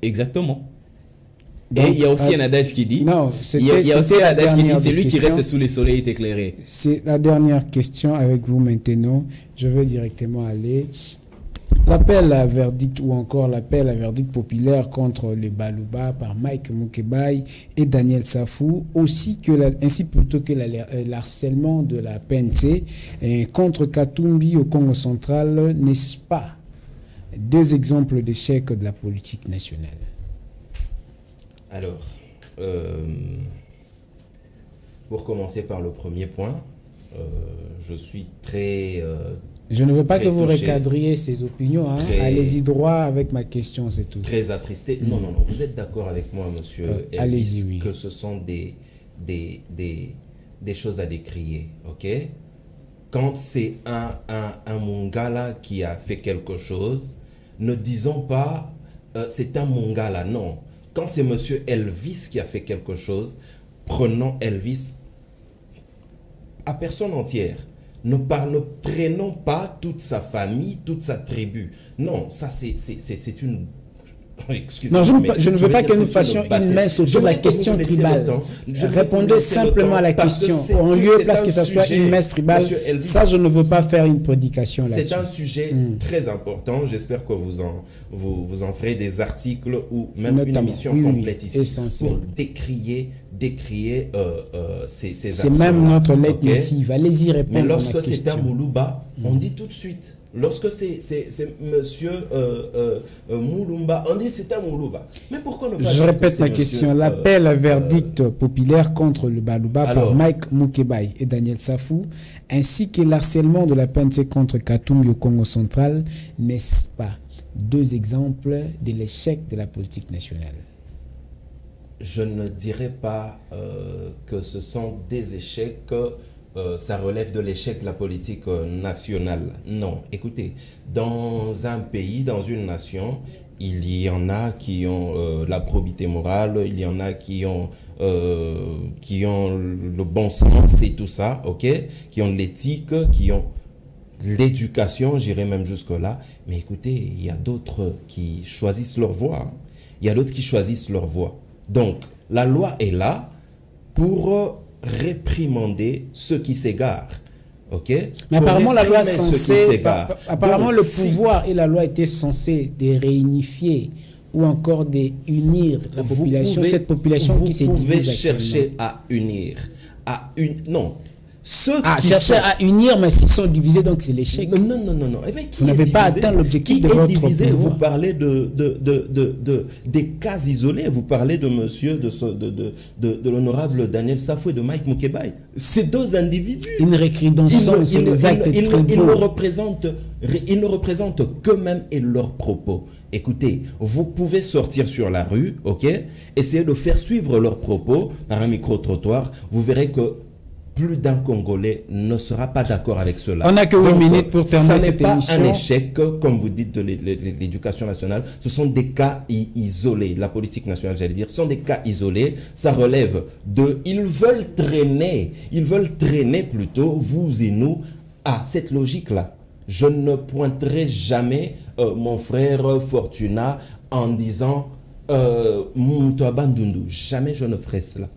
S2: Exactement. Donc, et il y a aussi un adage qui dit,
S1: non,
S2: il y a aussi un adage qui dit, c'est lui qui reste sous le soleil est éclairé.
S1: C'est la dernière question avec vous maintenant. Je veux directement aller L'appel à verdict ou encore l'appel à verdict populaire contre le Baluba par Mike Mukebai et Daniel Safou, ainsi plutôt que l'harcèlement de la PNC contre Katumbi au Congo central, n'est-ce pas deux exemples d'échec de la politique nationale?
S3: Alors, pour commencer par le premier point, je suis très...
S1: je ne veux pas que vous
S3: touché,
S1: recadriez ces opinions. Hein. Allez-y droit avec ma question, c'est tout.
S3: Très attristé. Non, non, non. Vous êtes d'accord avec moi, monsieur Elvis, oui, que ce sont des choses à décrier, ok? Quand c'est un Mongala qui a fait quelque chose, ne disons pas c'est un Mongala, non. Quand c'est monsieur Elvis qui a fait quelque chose, prenons Elvis à personne entière. Ne traînons pas toute sa famille, toute sa tribu. Non, ça c'est une...
S1: Non, je ne veux pas que nous fassions une messe autour de la question tribale. Répondez simplement à la question. En lieu place que ça soit une messe tribale, ça je ne veux pas faire une prédication là-dessus.
S3: C'est un sujet très important. J'espère que vous en ferez des articles ou même une émission complète ici pour décrier ces actions.
S1: C'est même notre leitmotiv. Allez-y répondre.
S3: Mais lorsque c'est un Moulouba, on dit tout de suite. Lorsque c'est monsieur Moulumba, on dit c'est un Moulouba. Mais pourquoi ne pas...
S1: Je répète ma question. L'appel à verdict populaire contre le Baluba par Mike Mukebai et Daniel Safou, ainsi que l'harcèlement de la PNC contre Katumbi au Congo central, n'est-ce pas deux exemples de l'échec de la politique nationale?
S3: Je ne dirais pas que ce sont des échecs... ça relève de l'échec de la politique nationale. Non, écoutez, dans un pays, dans une nation, il y en a qui ont la probité morale, il y en a qui ont le bon sens et tout ça, ok, qui ont l'éthique, qui ont l'éducation, j'irai même jusque-là. Mais écoutez, il y a d'autres qui choisissent leur voie. Il y a d'autres qui choisissent leur voie. Donc, la loi est là pour... réprimander ceux qui s'égarent, ok?
S1: Mais apparemment la loi est censée, apparemment le pouvoir et la loi étaient censés de réunifier ou encore de unir la population, cette population qui s'est divisée.
S3: Vous pouvez chercher à unir, non.
S1: Chercher à unir, mais s'ils sont divisés, donc c'est l'échec.
S3: Non, non, non, non. Eh bien,
S1: vous n'avez pas atteint l'objectif de votre
S3: divisé?
S1: pouvoir.
S3: Vous parlez des cas isolés. Vous parlez de monsieur, de l'honorable Daniel Safou et de Mike Mukebai. Ces deux individus.
S1: Une récrédence sur les actes
S3: ils ne représentent qu'eux-mêmes et leurs propos. Écoutez, vous pouvez sortir sur la rue, ok? Essayez de faire suivre leurs propos par un micro-trottoir. Vous verrez que plus d'un Congolais ne sera pas d'accord avec cela.
S1: On n'a que 8 minutes pour terminer cette émission.
S3: Ce n'est pas un échec, comme vous dites, de l'éducation nationale. Ce sont des cas isolés. La politique nationale, j'allais dire, ce sont des cas isolés. Ça relève de... Ils veulent traîner plutôt, vous et nous, à cette logique-là. Je ne pointerai jamais mon frère Fortuna en disant Moutouabandundu. Jamais je ne ferai cela.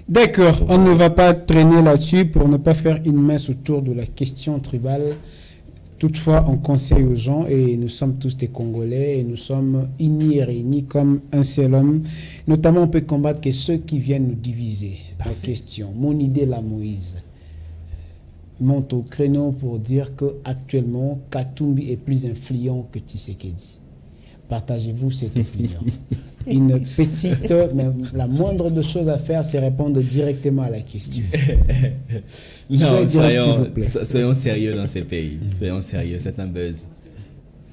S1: D'accord, on ne va pas traîner là-dessus pour ne pas faire une messe autour de la question tribale. Toutefois, on conseille aux gens, et nous sommes tous des Congolais, et nous sommes unis et réunis comme un seul homme. Notamment, on peut combattre que ceux qui viennent nous diviser. La question, mon idée, la Moïse, monte au créneau pour dire qu'actuellement, Katumbi est plus influent que Tshisekedi. Partagez-vous cette opinion? Une petite, mais la moindre de choses à faire, c'est répondre directement à la question.
S2: Non, soyons sérieux dans ces pays. Soyons sérieux, c'est un buzz.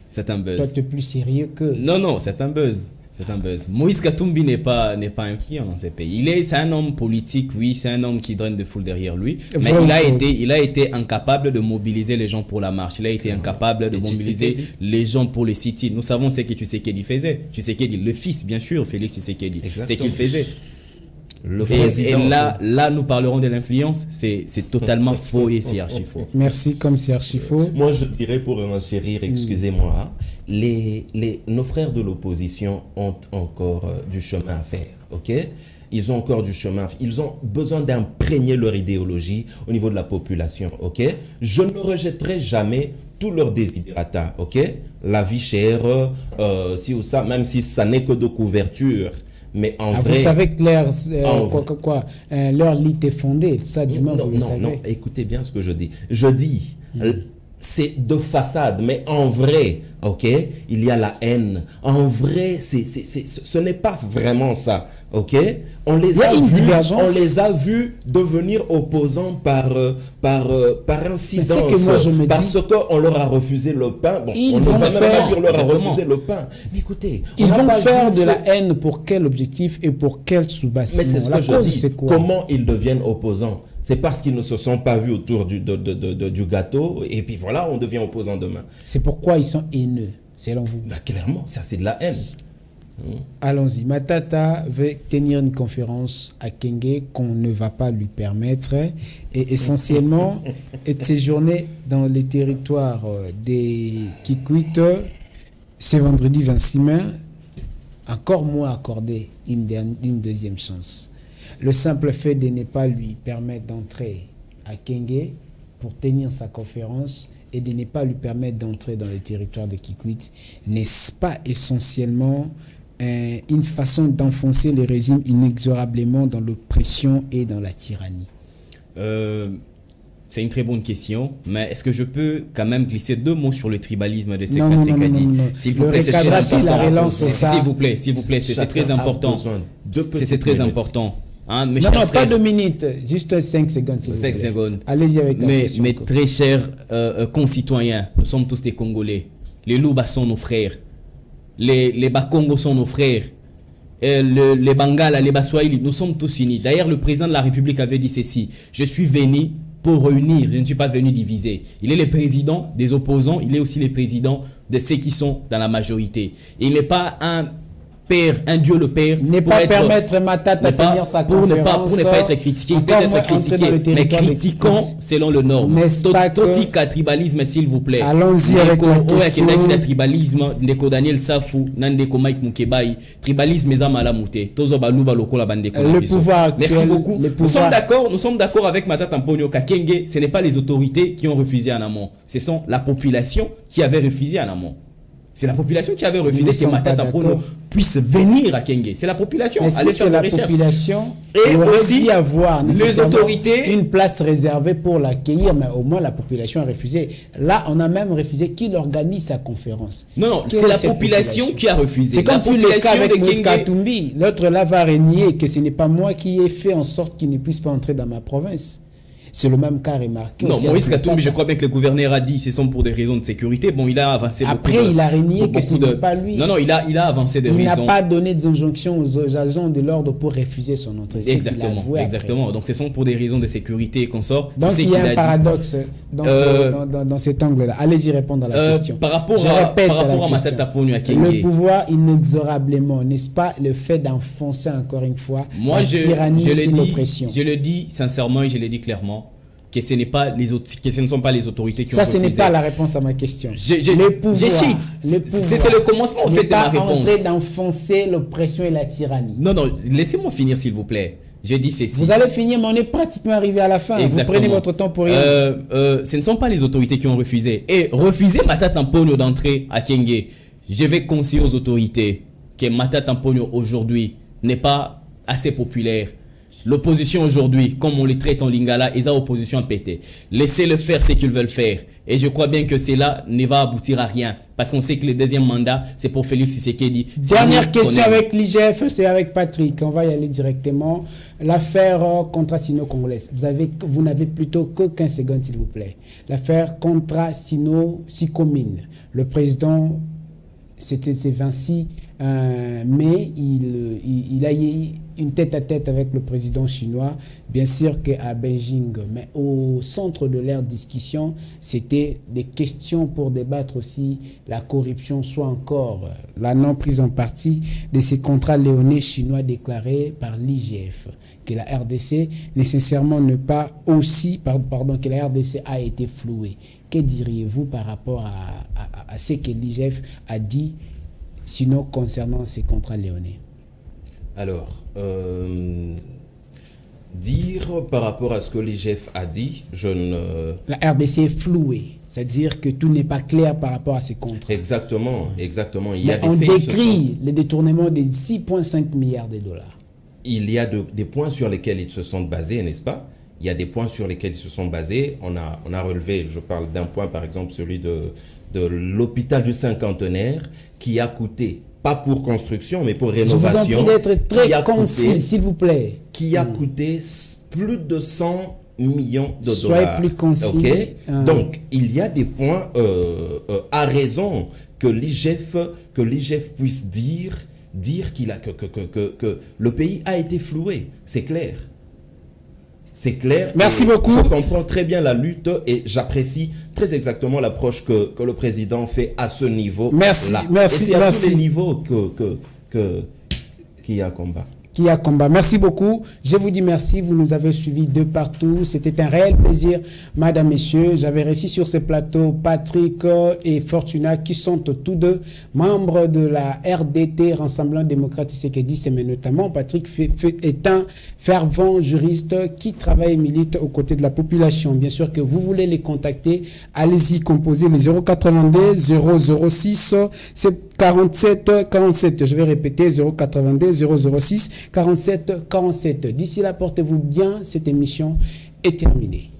S2: C'est un buzz.
S1: Toi, tu es plus sérieux que...
S2: Non, non, c'est un buzz. C'est un buzz. Moïse Katumbi n'est pas influent dans ces pays. C'est un homme politique, oui, c'est un homme qui draine de foule derrière lui. Mais il a été incapable de mobiliser les gens pour la marche. Il a été incapable de mobiliser les gens pour les sit-ins. Nous savons ce que Tshisekedi faisait. Tshisekedi, le fils, bien sûr, Félix Tshisekedi. C'est qu'il faisait. Et là, nous parlerons de l'influence. C'est totalement faux et c'est archi faux.
S1: Merci, comme c'est archi faux.
S3: Moi, je dirais pour renchérir, excusez-moi, nos frères de l'opposition ont encore du chemin à faire, ok? Ils ont encore du chemin. Ils ont besoin d'imprégner leur idéologie au niveau de la population, ok? Je ne rejetterai jamais tous leurs desiderata, ok? La vie chère, si ou ça, même si ça n'est que de couverture. Mais en vrai...
S1: Vous savez que leur lit est fondé, ça du moins vous le savez.
S3: Non, écoutez bien ce que je dis. Je dis... C'est de façade, mais en vrai, ok, il y a la haine. En vrai, ce n'est pas vraiment ça, ok. On les a vus devenir opposants par incidence, parce qu'on leur a refusé le pain. Bon, on ne va même pas dire leur a refusé le pain. Mais écoutez,
S1: ils vont faire de la haine pour quel objectif et pour quel sous-bassement?
S3: Mais c'est ce que je dis. Comment ils deviennent opposants? C'est parce qu'ils ne se sont pas vus autour du gâteau, et puis voilà, on devient opposant demain.
S1: C'est pourquoi ils sont haineux, selon vous?
S3: Bah, clairement, ça c'est de la haine.
S1: Allons-y. Matata veut tenir une conférence à Kenge qu'on ne va pas lui permettre, et essentiellement séjourner dans les territoires des Kikwit. Ce vendredi 26 mai, encore moins accordé une deuxième chance. Le simple fait de ne pas lui permettre d'entrer à Kenge pour tenir sa conférence et de ne pas lui permettre d'entrer dans le territoire de Kikwit, n'est-ce pas essentiellement une façon d'enfoncer le régime inexorablement dans l'oppression et dans la tyrannie?
S2: C'est une très bonne question, mais est-ce que je peux quand même glisser 2 mots sur le tribalisme de ces Patrick a dit? S'il vous plaît, c'est très important. S'il vous plaît, c'est très important. C'est très important. Hein,
S1: non, pas 2 minutes, juste 5 secondes.
S2: 5 secondes.
S1: Allez-y avec la question.
S2: Mais très chers concitoyens, nous sommes tous des Congolais. Les Louba sont nos frères. Les Bakongo sont nos frères. Les Bangala, les Baswahili, nous sommes tous unis. D'ailleurs, le président de la République avait dit ceci: je suis venu pour réunir, je ne suis pas venu diviser. Il est le président des opposants, il est aussi le président de ceux qui sont dans la majorité. Il n'est pas un père, un Dieu le Père.
S1: Ne pas permettre Matata de tenir sa conférence.
S2: Pour ne pas être critiqué, il peut être critiqué, mais critiquons selon le norme. Toti tribalisme, s'il vous plaît.
S1: Allons-y avec la question.
S2: Tribalisme, Ndeko Daniel Safou, Nandeko Mike Mukebai, tribalisme ezamala mute. Tozo baluba lokola bandeko.
S1: Le pouvoir.
S2: Merci beaucoup. Nous sommes d'accord avec Matata Mponyo Kakenge. Ce n'est pas les autorités qui ont refusé en amont. Ce sont la population qui avait refusé en amont. C'est la population qui avait refusé que Matata Mponyo puisse venir à Kenge. C'est la population.
S1: Allez faire des recherches. Population,
S2: et aussi
S1: y avoir
S2: les autorités.
S1: Une place réservée pour l'accueillir, mais au moins la population a refusé. Là, on a même refusé qu'il organise sa conférence.
S2: Non, c'est la population qui a refusé.
S1: C'est comme le cas avec Mouskatumbi. L'autre là va renier que ce n'est pas moi qui ai fait en sorte qu'il ne puisse pas entrer dans ma province. C'est le même cas remarqué.
S2: Non, Moïse Katumbi, je crois bien que le gouverneur a dit ce sont pour des raisons de sécurité. Bon, il a avancé
S1: beaucoup. Après, il a renié que ce n'est pas lui.
S2: Non, il a avancé des raisons.
S1: Il n'a pas donné des injonctions aux agents de l'ordre pour refuser son entrée.
S2: Exactement. Donc, ce sont pour des raisons de sécurité qu'on sort.
S1: Donc, il y a un paradoxe dans cet angle-là. Allez-y répondre à la question.
S2: Par rapport à Matata Mponyo à Kenge.
S1: Le pouvoir inexorablement, n'est-ce pas le fait d'enfoncer encore une fois la tyrannie et l'oppression?
S2: Je le dis sincèrement et je le dis clairement. Que ce ne sont pas les autorités qui ont refusé.
S1: Ça, ce n'est pas la réponse à ma question.
S2: C'est le commencement en fait de ma réponse.
S1: En train d'enfoncer l'oppression et la tyrannie.
S2: Non, laissez-moi finir s'il vous plaît. Je dis ceci.
S1: Vous allez finir, mais on est pratiquement arrivé à la fin. Exactement. Vous prenez votre temps pour rien.
S2: Ce ne sont pas les autorités qui ont refusé. Et refuser Matata Mponyo d'entrer à Kenge, je vais conseiller aux autorités que Matata Mponyo aujourd'hui n'est pas assez populaire. L'opposition aujourd'hui, comme on les traite en lingala, ils ont opposition pété. Laissez-le faire ce qu'ils veulent faire. Et je crois bien que cela ne va aboutir à rien. Parce qu'on sait que le deuxième mandat, c'est pour Félix Tshisekedi.
S1: Dernière question avec l'IGF, c'est avec Patrick. On va y aller directement. L'affaire Contrat Sino-Congolaise. Vous n'avez plutôt que 15 secondes, s'il vous plaît. L'affaire Contrat Sino-Sicomine. Le président, c'est Vinci, mais il a eu une tête-à-tête avec le président chinois, bien sûr qu'à Beijing, mais au centre de leur discussion, c'était des questions pour débattre aussi la corruption, soit encore la non prise en partie de ces contrats léonais chinois déclarés par l'IGF, que la RDC nécessairement ne pas aussi, pardon, que la RDC a été flouée. Que diriez-vous par rapport à ce que l'IGF a dit, sinon concernant ces contrats léonais?
S3: Alors, dire par rapport à ce que l'IGF a dit, je ne...
S1: La RDC est flouée. C'est-à-dire que tout n'est pas clair par rapport à ces contrats.
S3: Exactement, exactement. Il y
S1: Mais
S3: a des
S1: on
S3: faits qui se
S1: décrit les détournements de 6,5 milliards de dollars.
S3: Il y a des points sur lesquels ils se sont basés, n'est-ce pas? Il y a des points sur lesquels ils se sont basés. On a relevé, je parle d'un point, par exemple, celui de l'hôpital du Cinquantenaire, qui a coûté, pas pour construction, mais pour rénovation.
S1: Je vous en prie d'être très concis, s'il vous plaît.
S3: Qui a coûté plus de 100 millions de
S1: Soyez
S3: dollars.
S1: plus concis.
S3: Okay? Donc, il y a des points à raison que l'IGF puisse dire que le pays a été floué. C'est clair. C'est clair.
S1: Merci beaucoup.
S3: Je comprends très bien la lutte et j'apprécie très exactement l'approche que le président fait à ce niveau.
S1: Merci,
S3: là.
S1: merci,
S3: et c'est à
S1: merci.
S3: tous les niveaux qu'il y a combat.
S1: Qui a combat. Merci beaucoup. Je vous dis merci. Vous nous avez suivis de partout. C'était un réel plaisir, madame, messieurs. J'avais reçu sur ce plateau Patrick et Fortuna, qui sont tous deux membres de la RDT, Rassemblement démocratique Tshisekedi, mais notamment Patrick est un fervent juriste qui travaille et milite aux côtés de la population. Bien sûr que vous voulez les contacter, allez-y, composez le 082 006 47 47. Je vais répéter 082 006 47 47. D'ici là, portez-vous bien. Cette émission est terminée.